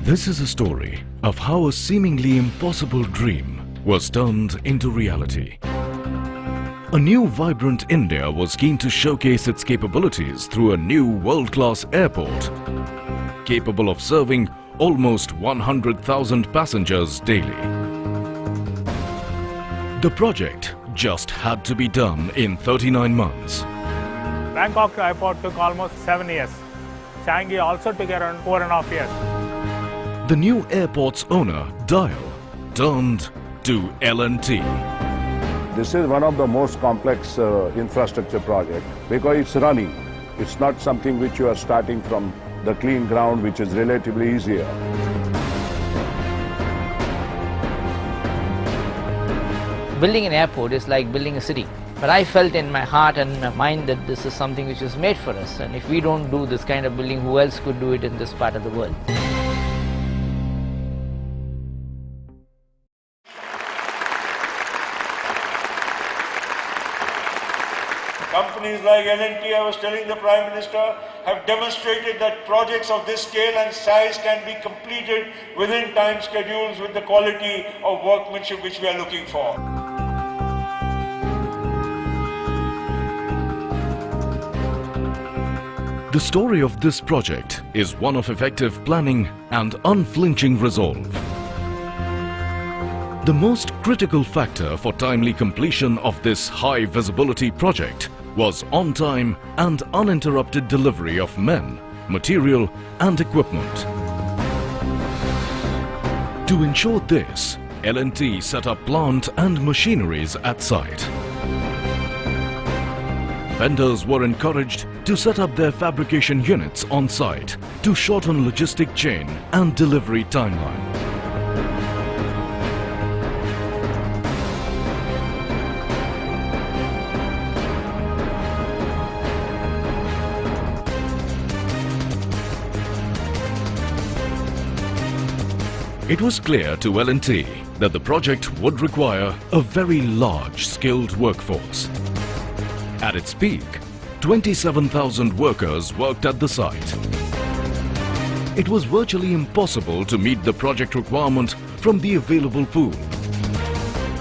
This is a story of how a seemingly impossible dream was turned into reality. A new vibrant India was keen to showcase its capabilities through a new world-class airport, capable of serving almost 100,000 passengers daily. The project just had to be done in 39 months. Bangkok airport took almost 7 years. Changi also took around 4.5 years. The new airport's owner, Dial, turned to L&T. This is one of the most complex infrastructure projects because it's running. It's not something which you are starting from the clean ground, which is relatively easier. Building an airport is like building a city. But I felt in my heart and my mind that this is something which is made for us. And if we don't do this kind of building, who else could do it in this part of the world? Companies like L&T, I was telling the Prime Minister, have demonstrated that projects of this scale and size can be completed within time schedules with the quality of workmanship which we are looking for. The story of this project is one of effective planning and unflinching resolve. The most critical factor for timely completion of this high-visibility project was on-time and uninterrupted delivery of men, material and equipment. To ensure this, L&T set up plant and machineries at site. Vendors were encouraged to set up their fabrication units on site to shorten logistic chain and delivery timeline. It was clear to L&T that the project would require a very large skilled workforce. At its peak, 27,000 workers worked at the site. It was virtually impossible to meet the project requirement from the available pool.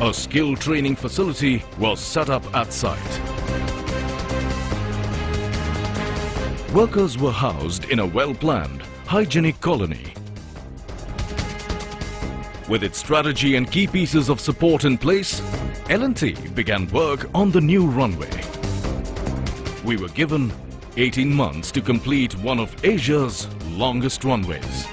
A skill training facility was set up at site. Workers were housed in a well-planned, hygienic colony. With its strategy and key pieces of support in place, L&T began work on the new runway. We were given 18 months to complete one of Asia's longest runways.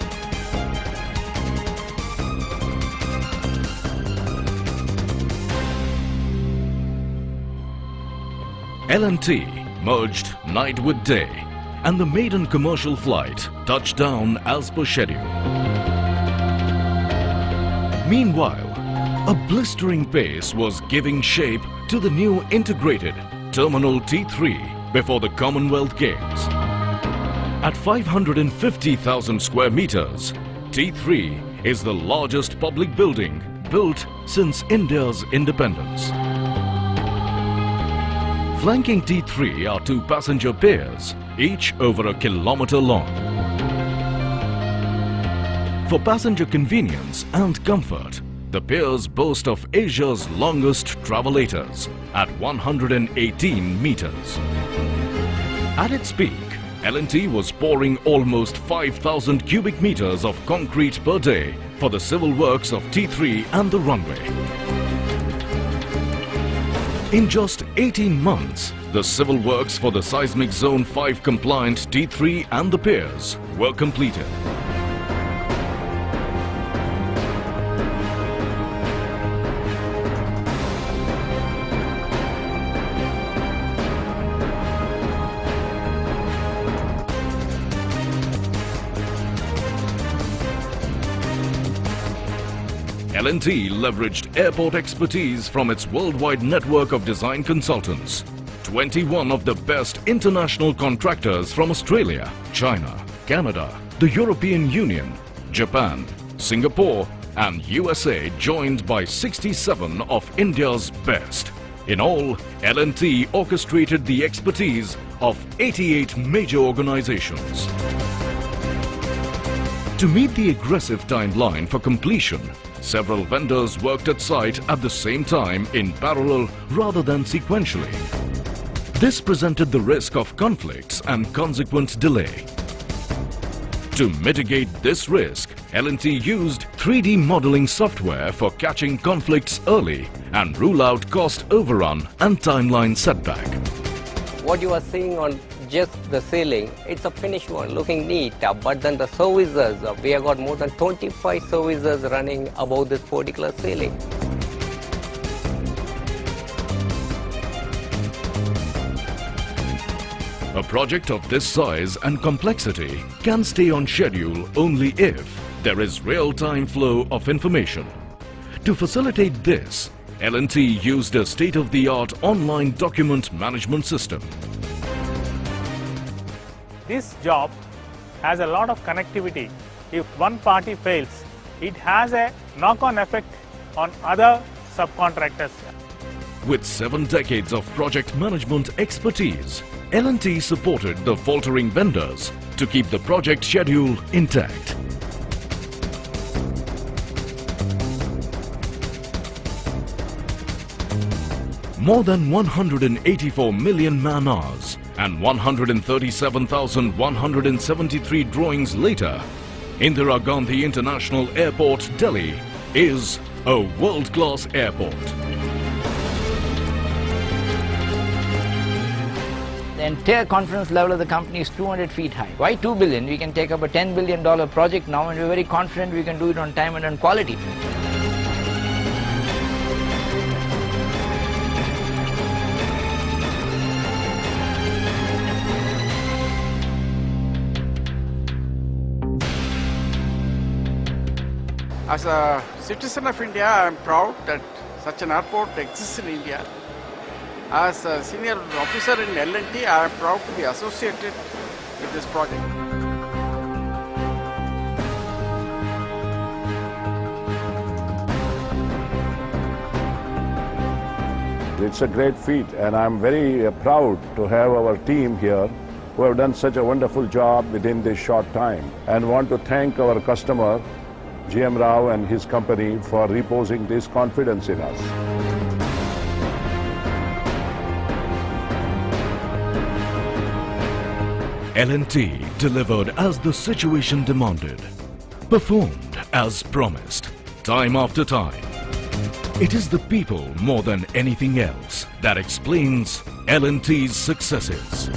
L&T merged night with day, and the maiden commercial flight touched down as per schedule. Meanwhile, a blistering pace was giving shape to the new integrated Terminal T3 before the Commonwealth Games. At 550,000 square meters, T3 is the largest public building built since India's independence. Flanking T3 are two passenger piers, each over a kilometer long. For passenger convenience and comfort, the piers boast of Asia's longest travelators at 118 meters. At its peak, L&T was pouring almost 5,000 cubic meters of concrete per day for the civil works of T3 and the runway. In just 18 months, the civil works for the Seismic Zone 5 compliant T3 and the piers were completed. L&T leveraged airport expertise from its worldwide network of design consultants. 21 of the best international contractors from Australia, China, Canada, the European Union, Japan, Singapore and USA joined by 67 of India's best. In all, L&T orchestrated the expertise of 88 major organizations. To meet the aggressive timeline for completion, several vendors worked at site at the same time in parallel rather than sequentially. This presented the risk of conflicts and consequent delay. To mitigate this risk, L&T used 3D modeling software for catching conflicts early and rule out cost overrun and timeline setback. What you are seeing on just the ceiling, it's a finished one, looking neat, but then the services, we have got more than 25 services running above this particular ceiling. A project of this size and complexity can stay on schedule only if there is real-time flow of information. To facilitate this, L&T used a state-of-the-art online document management system. This job has a lot of connectivity. If one party fails, it has a knock-on effect on other subcontractors. With 7 decades of project management expertise, L&T supported the faltering vendors to keep the project schedule intact. More than 184 million man-hours and 137,173 drawings later, Indira Gandhi International Airport, Delhi is a world-class airport. The entire confidence level of the company is 200 feet high. Why 2 billion? We can take up a $10 billion project now and we're very confident we can do it on time and on quality. As a citizen of India, I am proud that such an airport exists in India. As a senior officer in L&T, I am proud to be associated with this project. It's a great feat, and I'm very proud to have our team here who have done such a wonderful job within this short time, and want to thank our customer, GM Rao and his company, for reposing this confidence in us. L&T delivered as the situation demanded, performed as promised, time after time. It is the people more than anything else that explains L&T's successes.